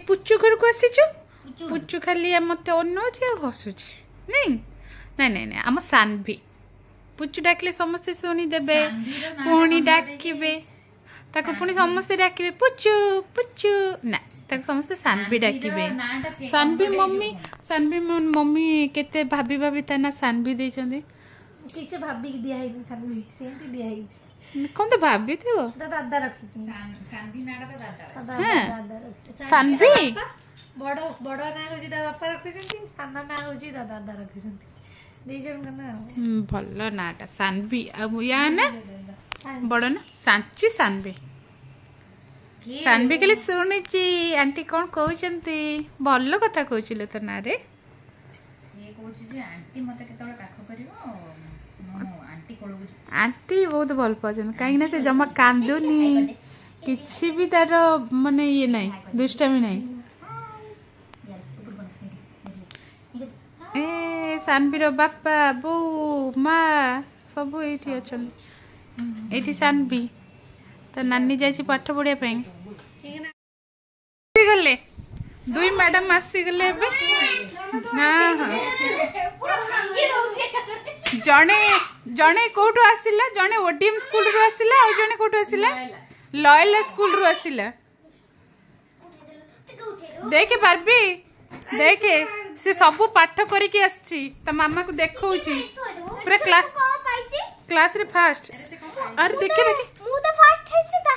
पुच्चू घर को आसीचु पुच्चू खाली मत अनौछि हसुछि नहीं नहीं नहीं नहीं आम सानवी पुच्चू डाकिले समस्ते शुणी देबे पुणी डाकिबे ताको पुणी समस्ते डाकिबे पुच्चू पुच्चू ना ताको समस्ते सानवी डाकिबे सानवी मम्मी केते भाभी भाभी ता ना सानवी देछंदी ठीक से भाभी की दिया है सानवी सेंती दिया है कौन तो भाभी थे वो दादा रखी सानवी नाडा तो दादा दादा रखी सानवी बड़ बड़ ना होजी दा बापा रखी साना ना होजी दादा रखी दे जन ना भलो नाटा सानवी अब या ना बड़ ना सांची सानवी सानवी के लिए सुनिची आंटी कौन कहउचंती भलो कथा कहउचिले तो ना रे से कहउची जे आंटी मते केतबे काख करिवो आंटी कोळगु आंटी बहुत भल पाजन काहे ना से जमा कांदुनी किछि भी तार माने ये नहीं दुष्टामी नहीं ए सानवीर बापा बो माँ सब एठी अछन एठी सानवी तो नानी जाइछि पाठ पढ़िया पई गले दुई मैडम आसी गले बे हां हां जणे जणे कोठो आसिला जणे ओडीएम स्कूल रो आसिला और जणे कोठो आसिला लॉयल स्कूल रो आसिला देखे बारबी देखे से सब पाठ करके आछि त मामा को देखौछि पूरा क्लास रे फास्ट अरे देखे देखे मु तो फास्ट है से ता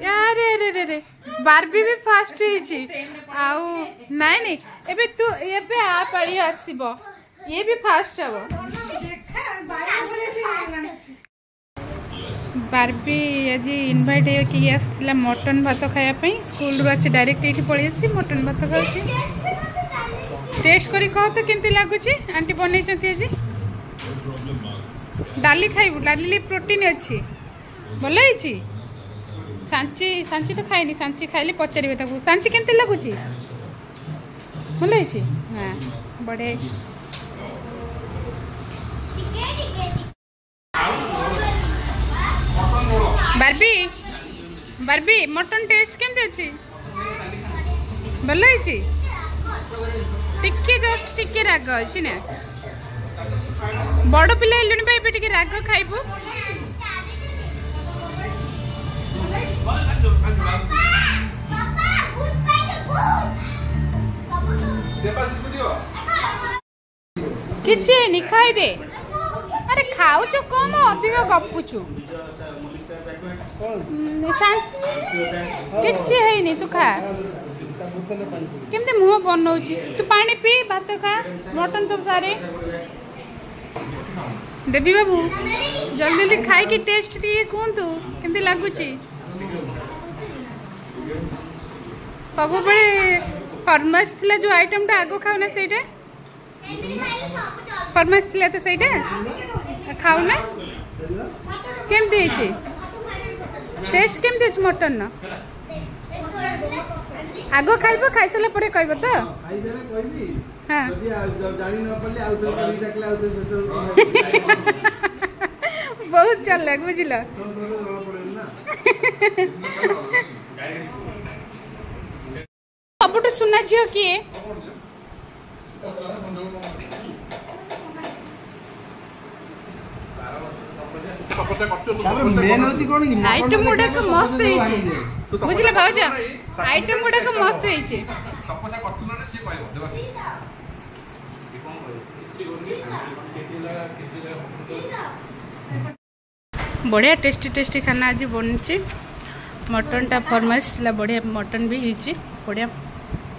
यार रे रे रे बारबी भी फास्ट है आउ नहीं नहीं एबे तू एबे आ पाई आसीबो ये भी फास्ट हबो बारबी आज इनवाइट है कि आसला मटन भात खाया पई स्कूल रो आसी डायरेक्ट एठी पळी आसी मटन भात खाउची टेस्ट करी कह तो केमती लागुची आंटी बनै चंती आज डाली खाइबू डाली प्रोटीन अच्छी भल है सांची सांची तो खाइनी सांची खाइले पचारे ताकू सांची केमती लगुची भल है हाँ बढ़िया बारबी बारबी मटन टेस्ट केमती अच्छी भल है टिके जस्ट टिके राग अच्छी ना बड़ पिला हेलुनी भाई टिके राग खाइबू किछि खाई दे अरे खाऊ चु कम अधिक गपुचु किछि हैनी तू खा केमते मुह बनौची तू पानी पी भात खा मटन सब सारे देवी बाबू जल्दी जल्दी खाई की टेस्ट टी कहतु केमती लगुची सब बड़े फरमाइश थिला जो आइटम टा आगो खाऊ ना सेटा फरमाइश थिला तो सेटा खाऊ ना केमती है टेस्ट केमती है मटन ना आगो खाइबो खाइ सला परे कहबो तो खाइ सला कहबी हां जदी जानि न पले आउतर करी देखला आउतर बहुत चल लग बुझिला सबटु सुना झियो किए आइटम गुड़ा को मस्त है बुझले भाउज आइटम गुड़ा को मस्त है बढ़िया टेस्टी टेस्टी खाना आज बनी मटन टा फरमाइश था बढ़िया मटन भी होती बढ़िया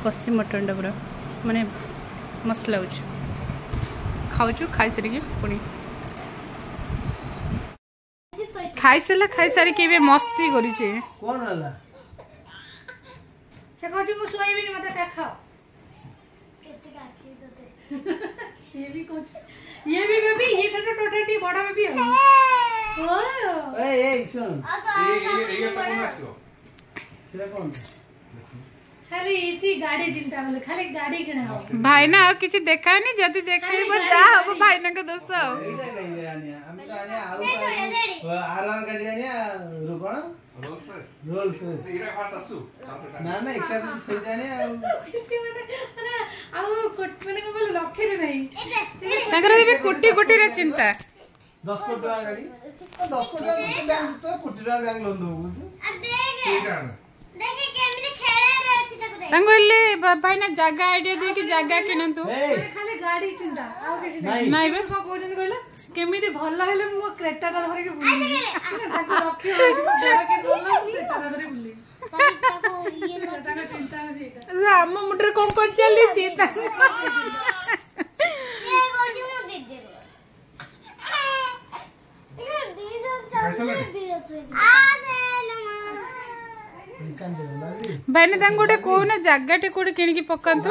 कसी मटन टा पूरा माने मस्त लगुच खाऊ खाई सारिकी पुणी खाई सारा खाई सारिकी मस्ती करुचे कौन हला से कहछि मु सोइबिनी मते का खाओ केते काकी तते ये भी कहछि ये भी बेबी ये टोटटी बड़ा बेबी है ओ ए सुन ये कौन आछो सेरा कौन खाली इची गाड़ी चिंता बोले खाली गाड़ी किना हो भाई ना किछि देखानी जदी देखाइबो जा हबो भाई ना के दोस्त एटा नहीं आनिया हम तो आनिया आउ आरआर गाड़ी आनिया रुकोण ରୋଲ୍ସ ନା ନା ଏକାଥରେ ସେଇଟାଣି ଆଉ ମାନେ କଣ କହିଲ ଲକ୍ଷରେ ନାହିଁ ତାଙ୍କର ଏବେ କୋଟି କୋଟିର ଚିନ୍ତା 10 କୋଟି ଟଙ୍କା ଗାଡି 10 କୋଟି ଟଙ୍କା ବ୍ୟାଙ୍କ ତ କୋଟି ଟଙ୍କା ବ୍ୟାଙ୍କ ଲୋନ ଦବ ବୁଝୁ ତାଙ୍କୁ ହେଲେ ଭାଇନା ଜାଗା ଆଇଡିଆ ଦେଇକି ଜାଗା କିଣନ୍ତୁ ଖାଲି ଗାଡି ଚିନ୍ତା ଆଉ କିଛି ନାଇଁ ନାହିଁ କଣ କହୁଛନ୍ତି କହିଲ କେମିତି ଭଲ ହେଲେ ମୁଁ କ୍ରେଟାଟା ଧରିକି ବୁଲିବି ତାକୁ ରଖି ହଉଛି ଦେହ କେମିତି ଭଲ ମୁଁ କ୍ରେଟାଟା ଧରି ବୁଲିବି ତାଙ୍କ ଚିନ୍ତା ହଉଛି ଏଇଟା ଆମ ମୁଣ୍ଡରେ କଣ କଣ ଚାଲିଛି ଭାଇନା ତାଙ୍କୁ ଗୋଟେ କହୁନା ଜାଗାଟେ କୋଉଠି କିଣିକି ପକାନ୍ତୁ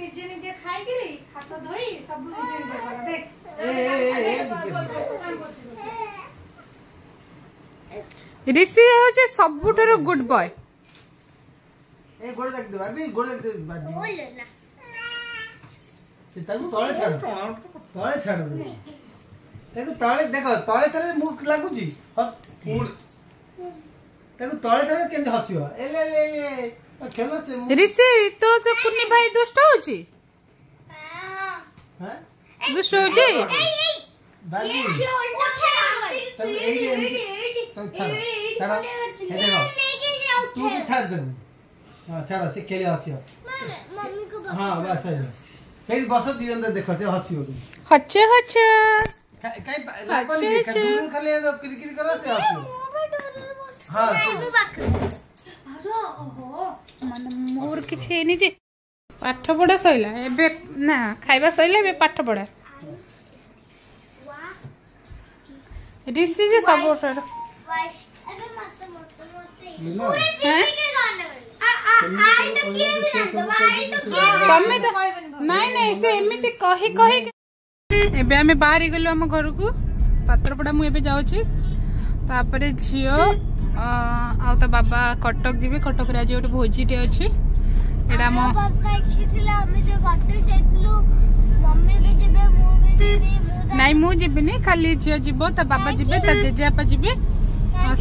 ନିଜେ ନିଜେ ଖାଇକିରି ହାତ ଧୋଇ ସବୁ ନିଜେ ନିଜେ କର ଦେଖ ରିଷି ହଉଛି ସବୁଠାରୁ ଗୁଡ୍ ବୟ ଏ ଗୋଡ ଦେଖ ଦେ ବାବି ଗୋଡ ଦେଖ ଦେ ବାବି ସେ ତାକୁ ତଳେ ଛାଡ ତାକୁ ତଳେ ଦେଖ ତଳେ ଛାଡେ ମୁখ ଲାଗୁଛି ତାକୁ ତଳେ ଛାଡେ କେମିତି ହସିବ ଏଲେ ଏଲେ ଖେଳ ସେ ରିଷି ତୋ କୁନି ଭାଇ ଦୁଷ୍ଟ ହଉଛି ଦୁଷ୍ଟ ହଉଛି ବାବି ତାକୁ ଏଇ ତାକୁ ଛାଡ ଛାଡ ଏ ଦେଖ ତୁ ବି ଛାଡ ଦେବୁ हाँ छाड़ से खेले हसियो मम्मी को हाँ बस सही बस दिरंदर देखो से हसियो हच्चे हच्चे काई लागो नहीं देख दूर खाली किरकिर करो से हसियो हां ओहो मन मोर किछि एनी जे पाठ पढ़ा सइला एबे ना खाइबा सइला एबे पाठ पढ़ा ऋषि जे सब अबे मत पूरे चिट्ठी तमे तो नहीं नहीं से एमिति कही कही एबे हमें बाहरी गलो हम घर को पात्रपड़ा मु एबे जाउची तापरे झियो आ तो बाबा कटक जीवे कटक रे आज गोटे भोजीटे अछि एडा म बाबा छिथिला हम जो कटक जाइतलु मम्मी भी जेबे मु भी जेबे नहीं मु जेबेनी खाली झियो जीवो ता बाबा जीवे ता जेजेपा जीवे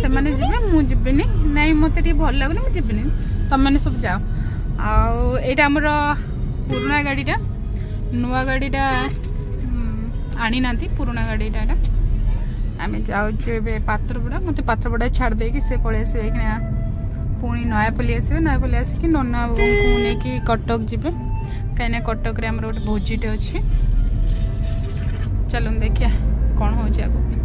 से माने जीवे मु जेबेनी नहीं मते टी भल लागले मु जेबेनी तुम मैंने सब जाओ आईटा आमर पुराना गाड़ीटा नुआ गाड़ीटा आनी ना पुराना गाड़ीटा आम जाऊँ पात्रपड़ा मत पात्रपड़ा छाड़ देकी से पलि आस पुणी नयापल्ली आस नयापल्ली आसिक नना को लेकिन कटक जी कहीं कटक रे गोटे भोजीटे अच्छी चलो देखिया कौन हो आगे